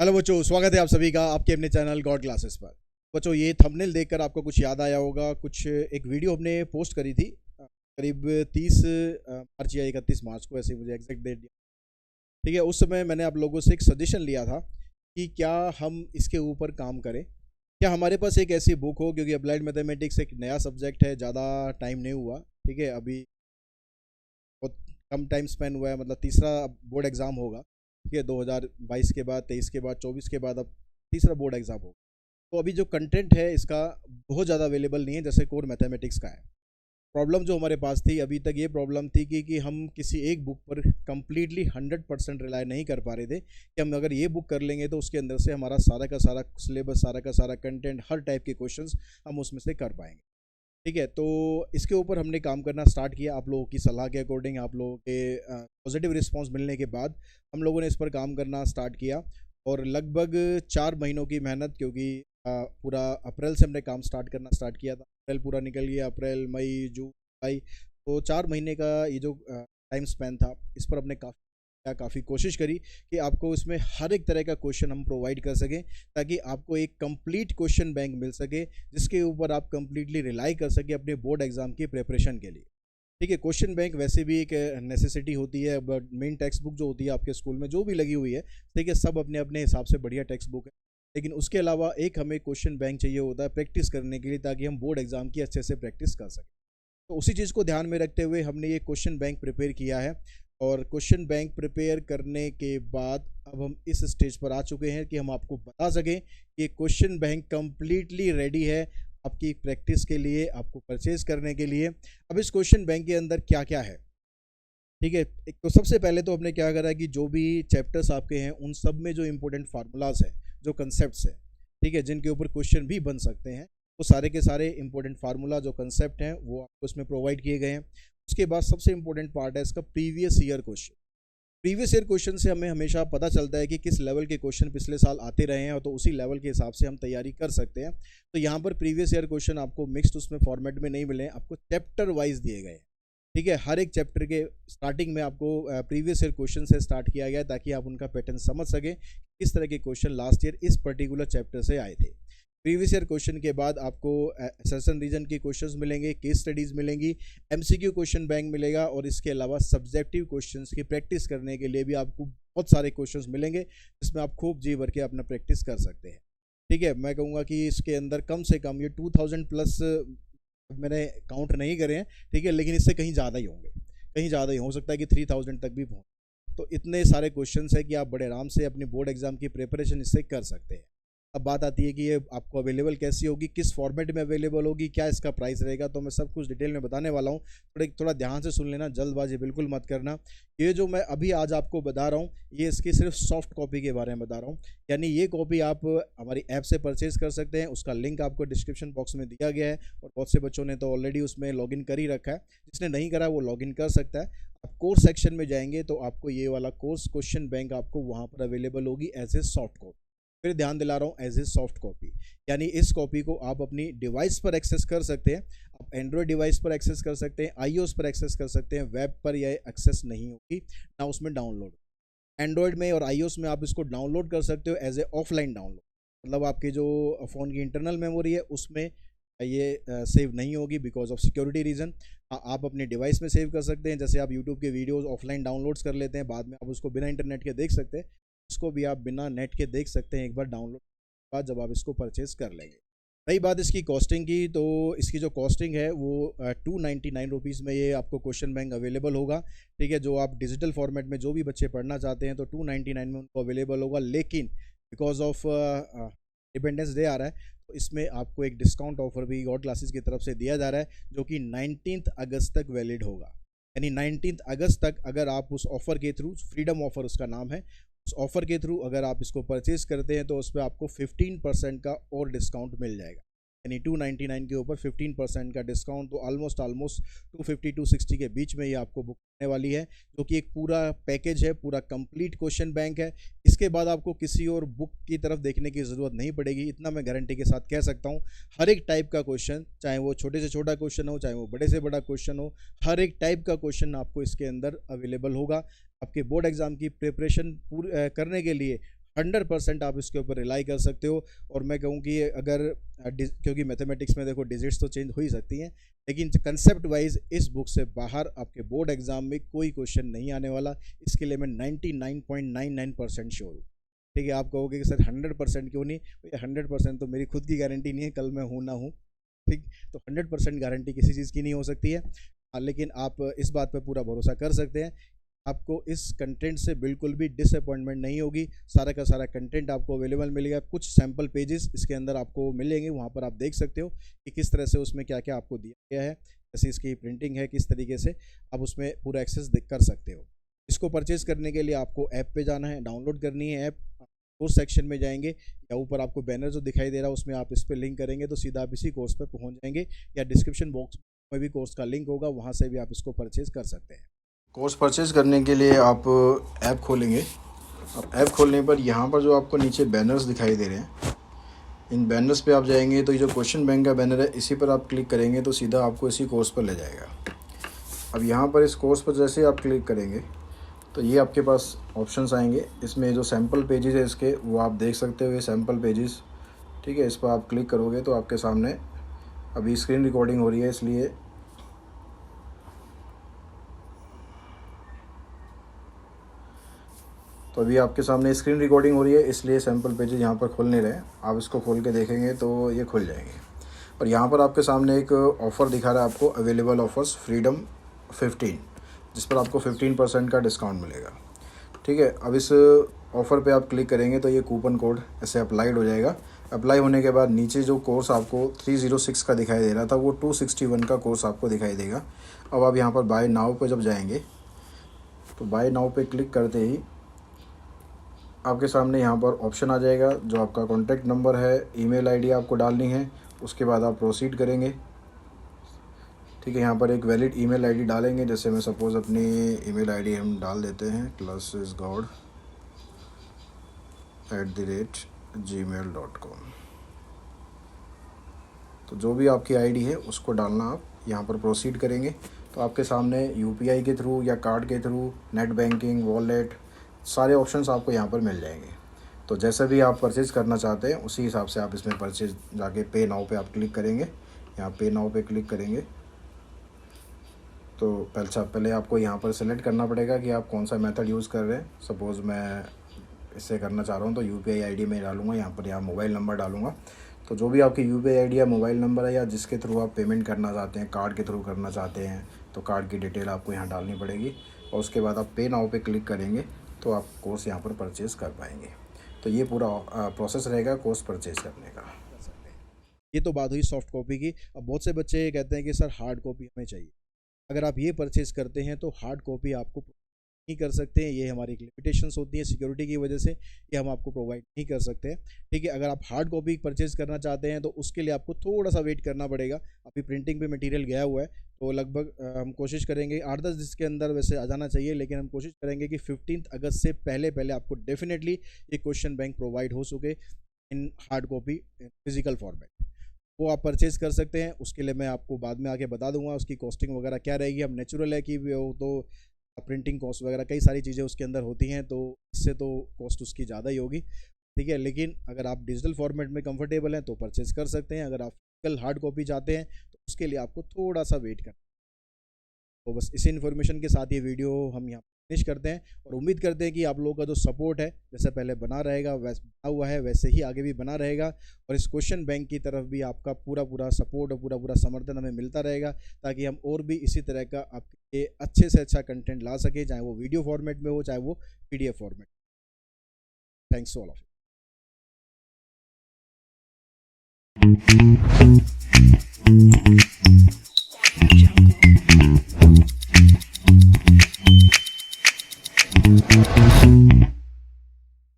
Hello बच्चों, स्वागत है आप सभी का आपके अपने चैनल गॉड क्लासेस पर। बच्चों, ये थंबनेल देखकर आपको कुछ याद आया होगा। कुछ एक वीडियो हमने पोस्ट करी थी करीब 30 मार्च या 31 मार्च को, ऐसे मुझे एग्जैक्ट डेट। ठीक है, उस समय मैंने आप लोगों से एक सजेशन लिया था कि क्या हम इसके ऊपर काम करें, क्या हमारे पास एक ऐसी बुक हो, क्योंकि अप्लाइड मैथमेटिक्स एक नया सब्जेक्ट है, ज़्यादा टाइम नहीं हुआ। ठीक है, अभी बहुत कम टाइम स्पेंड हुआ है, मतलब तीसरा बोर्ड एग्ज़ाम होगा। ठीक है, 2022 के बाद, 23 के बाद, 24 के बाद अब तीसरा बोर्ड एग्ज़ाम होगा। तो अभी जो कंटेंट है इसका बहुत ज़्यादा अवेलेबल नहीं है, जैसे कोर मैथमेटिक्स का है। प्रॉब्लम जो हमारे पास थी अभी तक, ये प्रॉब्लम थी कि हम किसी एक बुक पर कंप्लीटली 100% रिलाई नहीं कर पा रहे थे कि हम अगर ये बुक कर लेंगे तो उसके अंदर से हमारा सारा का सारा सिलेबस, सारा का सारा कंटेंट, हर टाइप के क्वेश्चंस हम उसमें से कर पाएंगे। ठीक है, तो इसके ऊपर हमने काम करना स्टार्ट किया। आप लोगों की सलाह के अकॉर्डिंग, आप लोगों के पॉजिटिव रिस्पांस मिलने के बाद हम लोगों ने इस पर काम करना स्टार्ट किया। और लगभग 4 महीनों की मेहनत, क्योंकि पूरा अप्रैल से हमने काम करना स्टार्ट किया था। अप्रैल पूरा निकल गया, अप्रैल, मई, जून, जुलाई, तो 4 महीने का ये जो टाइम स्पेन था, इस पर हमने काफ़ी कोशिश करी कि आपको इसमें हर एक तरह का क्वेश्चन हम प्रोवाइड कर सकें, ताकि आपको एक कंप्लीट क्वेश्चन बैंक मिल सके जिसके ऊपर आप कंप्लीटली रिलाई कर सकें अपने बोर्ड एग्जाम की प्रिपरेशन के लिए। ठीक है, क्वेश्चन बैंक वैसे भी एक नेसेसिटी होती है, बट मेन टेक्स्ट बुक जो होती है आपके स्कूल में जो भी लगी हुई है, ठीक है, सब अपने अपने हिसाब से बढ़िया टेक्स्ट बुक है, लेकिन उसके अलावा एक हमें क्वेश्चन बैंक चाहिए होता है प्रैक्टिस करने के लिए, ताकि हम बोर्ड एग्जाम की अच्छे से प्रैक्टिस कर सकें। तो उसी चीज़ को ध्यान में रखते हुए हमने ये क्वेश्चन बैंक प्रिपेयर किया है। और क्वेश्चन बैंक प्रिपेयर करने के बाद अब हम इस स्टेज पर आ चुके हैं कि हम आपको बता सकें कि क्वेश्चन बैंक कंप्लीटली रेडी है आपकी प्रैक्टिस के लिए, आपको परचेज करने के लिए। अब इस क्वेश्चन बैंक के अंदर क्या क्या है, ठीक है, एक तो सबसे पहले तो हमने क्या करा कि जो भी चैप्टर्स आपके हैं उन सब में जो इंपॉर्टेंट फार्मूलाज हैं, जो कंसेप्ट्स हैं, ठीक है, जिनके ऊपर क्वेश्चन भी बन सकते हैं, वो सारे के सारे इंपॉर्टेंट फार्मूला जो कंसेप्ट हैं वो आपको इसमें प्रोवाइड किए गए हैं। उसके बाद सबसे इंपॉर्टेंट पार्ट है इसका previous year question. Previous year question से हमें हमेशा पता चलता है कि किस लेवल के क्वेश्चन पिछले साल आते रहे हैं, और तो उसी लेवल के हिसाब से हम तैयारी कर सकते हैं। तो यहाँ पर प्रीवियस ईयर क्वेश्चन आपको मिक्स्ड उसमें फॉर्मेट में नहीं मिले, आपको चैप्टर वाइज दिए गए। ठीक है, हर एक चैप्टर के स्टार्टिंग में आपको प्रीवियस ईयर क्वेश्चन से स्टार्ट किया गया, ताकि आप उनका पैटर्न समझ सकें किस तरह के क्वेश्चन लास्ट ईयर इस पर्टिकुलर चैप्टर से आए थे। प्रीवियस ईयर क्वेश्चन के बाद आपको सेशन रीजन के क्वेश्चंस मिलेंगे, केस स्टडीज़ मिलेंगी, एमसीक्यू क्वेश्चन बैंक मिलेगा, और इसके अलावा सब्जेक्टिव क्वेश्चंस की प्रैक्टिस करने के लिए भी आपको बहुत सारे क्वेश्चंस मिलेंगे, जिसमें आप खूब जी भर के अपना प्रैक्टिस कर सकते हैं। ठीक है, मैं कहूँगा कि इसके अंदर कम से कम ये 2000 प्लस मैंने काउंट नहीं करे हैं, ठीक है, लेकिन इससे कहीं ज़्यादा ही होंगे, कहीं ज़्यादा ही हो सकता है कि 3000 तक भी पहुँच। तो इतने सारे क्वेश्चंस है कि आप बड़े आराम से अपनी बोर्ड एग्जाम की प्रिपरेशन इससे कर सकते हैं। अब बात आती है कि ये आपको अवेलेबल कैसी होगी, किस फॉर्मेट में अवेलेबल होगी, क्या इसका प्राइस रहेगा, तो मैं सब कुछ डिटेल में बताने वाला हूँ। थोड़ा ध्यान से सुन लेना, जल्दबाजी बिल्कुल मत करना। ये जो मैं अभी आज आपको बता रहा हूँ, ये इसकी सिर्फ सॉफ्ट कॉपी के बारे में बता रहा हूँ, यानी ये कॉपी आप हमारी ऐप से परचेज कर सकते हैं। उसका लिंक आपको डिस्क्रिप्शन बॉक्स में दिया गया है, और बहुत से बच्चों ने तो ऑलरेडी उसमें लॉगिन कर ही रखा है। जिसने नहीं करा वो लॉगिन कर सकता है। आप कोर्स सेक्शन में जाएंगे तो आपको ये वाला कोर्स क्वेश्चन बैंक आपको वहाँ पर अवेलेबल होगी एज ए सॉफ्ट कॉपी। फिर ध्यान दिला रहा हूँ, एज ए सॉफ्ट कॉपी, यानी इस कॉपी को आप अपनी डिवाइस पर एक्सेस कर सकते हैं। आप एंड्रॉयड डिवाइस पर एक्सेस कर सकते हैं, आईओएस पर एक्सेस कर सकते हैं, वेब पर यह एक्सेस नहीं होगी, ना उसमें डाउनलोड। एंड्रॉयड में और आईओएस में आप इसको डाउनलोड कर सकते हो एज ए ऑफलाइन डाउनलोड, मतलब आपकी जो फ़ोन की इंटरनल मेमोरी है उसमें ये सेव नहीं होगी बिकॉज ऑफ सिक्योरिटी रीज़न। आप अपने डिवाइस में सेव कर सकते हैं, जैसे आप यूट्यूब के वीडियोस ऑफलाइन डाउनलोड्स कर लेते हैं, बाद में आप उसको बिना इंटरनेट के देख सकते हैं। इसको भी आप बिना नेट के देख सकते हैं एक बार डाउनलोड के बाद, जब आप इसको परचेज़ कर लेंगे। रही बात इसकी कॉस्टिंग की, तो इसकी जो कॉस्टिंग है वो 299 रुपीज़ में ये आपको क्वेश्चन बैंक अवेलेबल होगा। ठीक है, जो आप डिजिटल फॉर्मेट में जो भी बच्चे पढ़ना चाहते हैं तो 299 में उनको अवेलेबल होगा, लेकिन बिकॉज ऑफ इंडिपेंडेंस डे आ रहा है तो इसमें आपको एक डिस्काउंट ऑफर भी गॉड क्लासेस की तरफ से दिया जा रहा है, जो कि 19 अगस्त तक वैलिड होगा। यानी 19 अगस्त तक अगर आप उस ऑफ़र के थ्रू, फ्रीडम ऑफ़र उसका नाम है, उस ऑफ़र के थ्रू अगर आप इसको परचेज़ करते हैं तो उस पर आपको 15% का और डिस्काउंट मिल जाएगा। यानी 299 के ऊपर 15% का डिस्काउंट, तो ऑलमोस्ट 250-260 के बीच में ये आपको बुक करने वाली है, जो कि एक पूरा पैकेज है, पूरा कंप्लीट क्वेश्चन बैंक है। इसके बाद आपको किसी और बुक की तरफ देखने की ज़रूरत नहीं पड़ेगी, इतना मैं गारंटी के साथ कह सकता हूँ। हर एक टाइप का क्वेश्चन, चाहे वो छोटे से छोटा क्वेश्चन हो, चाहे वो बड़े से बड़ा क्वेश्चन हो, हर एक टाइप का क्वेश्चन आपको इसके अंदर अवेलेबल होगा। आपके बोर्ड एग्ज़ाम की प्रिपरेशन करने के लिए 100% आप इसके ऊपर रिलाई कर सकते हो। और मैं कहूँ कि अगर क्योंकि मैथमेटिक्स में देखो डिजिट्स तो चेंज हो ही सकती हैं, लेकिन कंसेप्ट वाइज इस बुक से बाहर आपके बोर्ड एग्जाम में कोई क्वेश्चन नहीं आने वाला, इसके लिए मैं 99.99% श्योर हूँ। ठीक है, आप कहोगे कि सर 100% क्यों नहीं? 100% तो मेरी खुद की गारंटी नहीं है, कल मैं हूँ ना हूँ। ठीक, तो 100% गारंटी किसी चीज़ की नहीं हो सकती है, लेकिन आप इस बात पर पूरा भरोसा कर सकते हैं, आपको इस कंटेंट से बिल्कुल भी डिसअपॉइंटमेंट नहीं होगी। सारा का सारा कंटेंट आपको अवेलेबल मिलेगा, कुछ सैम्पल पेजेस इसके अंदर आपको मिलेंगे, वहाँ पर आप देख सकते हो कि किस तरह से उसमें क्या क्या आपको दिया गया है, जैसे इसकी प्रिंटिंग है, किस तरीके से आप उसमें पूरा एक्सेस कर सकते हो। इसको परचेज़ करने के लिए आपको ऐप पे जाना है, डाउनलोड करनी है ऐप, कोर्स सेक्शन में जाएंगे या ऊपर आपको बैनर जो दिखाई दे रहा है उसमें आप इस पर लिंक करेंगे तो सीधा आप इसी कोर्स पर पहुँच जाएंगे, या डिस्क्रिप्शन बॉक्स में भी कोर्स का लिंक होगा, वहाँ से भी आप इसको परचेज़ कर सकते हैं। कोर्स परचेज़ करने के लिए आप ऐप खोलेंगे, और ऐप खोलने पर यहाँ पर जो आपको नीचे बैनर्स दिखाई दे रहे हैं, इन बैनर्स पे आप जाएंगे तो ये जो क्वेश्चन बैंक का बैनर है इसी पर आप क्लिक करेंगे तो सीधा आपको इसी कोर्स पर ले जाएगा। अब यहाँ पर इस कोर्स पर जैसे आप क्लिक करेंगे तो ये आपके पास ऑप्शंस आएंगे, इसमें जो सैम्पल पेजेस है इसके वो आप देख सकते हो, ये सैम्पल पेजेस। ठीक है, इस पर आप क्लिक करोगे तो आपके सामने अभी स्क्रीन रिकॉर्डिंग हो रही है, इसलिए तो अभी आपके सामने स्क्रीन रिकॉर्डिंग हो रही है, इसलिए सैम्पल पेजेस यहाँ पर खुल नहीं रहे। आप इसको खोल के देखेंगे तो ये खुल जाएंगे, और यहाँ पर आपके सामने एक ऑफ़र दिखा रहा है आपको, अवेलेबल ऑफर्स फ्रीडम 15, जिस पर आपको 15% का डिस्काउंट मिलेगा। ठीक है, अब इस ऑफ़र पे आप क्लिक करेंगे तो ये कूपन कोड ऐसे अप्लाइड हो जाएगा। अप्लाई होने के बाद नीचे जो कोर्स आपको 306 का दिखाई दे रहा था वो 261 का कोर्स आपको दिखाई देगा। अब आप यहाँ पर बाय नाउ पे जब जाएंगे तो बाय नाउ पे क्लिक करते ही आपके सामने यहाँ पर ऑप्शन आ जाएगा, जो आपका कॉन्टैक्ट नंबर है, ईमेल आईडी आपको डालनी है, उसके बाद आप प्रोसीड करेंगे। ठीक है, यहाँ पर एक वैलिड ईमेल आईडी डालेंगे, जैसे मैं सपोज़ अपनी ईमेल आईडी हम डाल देते हैं classes.god@gmail.com। तो जो भी आपकी आईडी है उसको डालना, आप यहाँ पर प्रोसीड करेंगे तो आपके सामने यूपीआई के थ्रू या कार्ड के थ्रू, नेट बैंकिंग, वॉलेट, सारे ऑप्शंस आपको यहाँ पर मिल जाएंगे। तो जैसा भी आप परचेज़ करना चाहते हैं उसी हिसाब से आप इसमें परचेज़ जाके पे नाउ पे आप क्लिक करेंगे। यहाँ पे नाउ पे क्लिक करेंगे तो पहले आपको यहाँ पर सेलेक्ट करना पड़ेगा कि आप कौन सा मेथड यूज़ कर रहे हैं। सपोज़ मैं इससे करना चाह रहा हूँ तो यूपीआई आईडी में डालूँगा, यहाँ मोबाइल नंबर डालूँगा। तो जो भी आपकी यूपीआई आईडी या मोबाइल नंबर है या जिसके थ्रू आप पेमेंट करना चाहते हैं, कार्ड के थ्रू करना चाहते हैं तो कार्ड की डिटेल आपको यहाँ डालनी पड़ेगी, और उसके बाद आप पे नाउ पे क्लिक करेंगे तो आप कोर्स यहाँ पर परचेज़ कर पाएंगे। तो ये पूरा प्रोसेस रहेगा कोर्स परचेज़ करने का। ये तो बात हुई सॉफ्ट कॉपी की। अब बहुत से बच्चे कहते हैं कि सर हार्ड कॉपी हमें चाहिए। अगर आप ये परचेज़ करते हैं तो हार्ड कॉपी आपको नहीं कर सकते हैं, ये हमारी एक लिमिटेशंस होती है सिक्योरिटी की वजह से, ये हम आपको प्रोवाइड नहीं कर सकते हैं। ठीक है, अगर आप हार्ड कॉपी परचेज़ करना चाहते हैं तो उसके लिए आपको थोड़ा सा वेट करना पड़ेगा। अभी प्रिंटिंग पे मटेरियल गया हुआ है तो लगभग हम कोशिश करेंगे 8-10 दिन के अंदर वैसे आ जाना चाहिए, लेकिन हम कोशिश करेंगे कि 15 अगस्त से पहले आपको डेफिनेटली ये क्वेश्चन बैंक प्रोवाइड हो सके in hard copy physical format. वो आप परचेज़ कर सकते हैं, उसके लिए मैं आपको बाद में आके बता दूंगा उसकी कॉस्टिंग वगैरह क्या रहेगी। अब नेचुरल है कि वो तो प्रिंटिंग कॉस्ट वगैरह कई सारी चीज़ें उसके अंदर होती हैं, तो इससे तो कॉस्ट उसकी ज़्यादा ही होगी। ठीक है, लेकिन अगर आप डिजिटल फॉर्मेट में कंफर्टेबल हैं तो परचेज़ कर सकते हैं। अगर आप फिजिकल हार्ड कॉपी चाहते हैं तो उसके लिए आपको थोड़ा सा वेट करना। तो बस इसी इन्फॉर्मेशन के साथ ये वीडियो हम यहाँ फिनिश करते हैं, और उम्मीद करते हैं कि आप लोगों का जो सपोर्ट है जैसे पहले बना रहेगा, वैसे बना हुआ है वैसे ही आगे भी बना रहेगा, और इस क्वेश्चन बैंक की तरफ भी आपका पूरा सपोर्ट और पूरा समर्थन हमें मिलता रहेगा, ताकि हम और भी इसी तरह का आपके अच्छे से अच्छा कंटेंट ला सके, चाहे वो वीडियो फॉर्मेट में हो चाहे वो PDF format. Thanks all of you.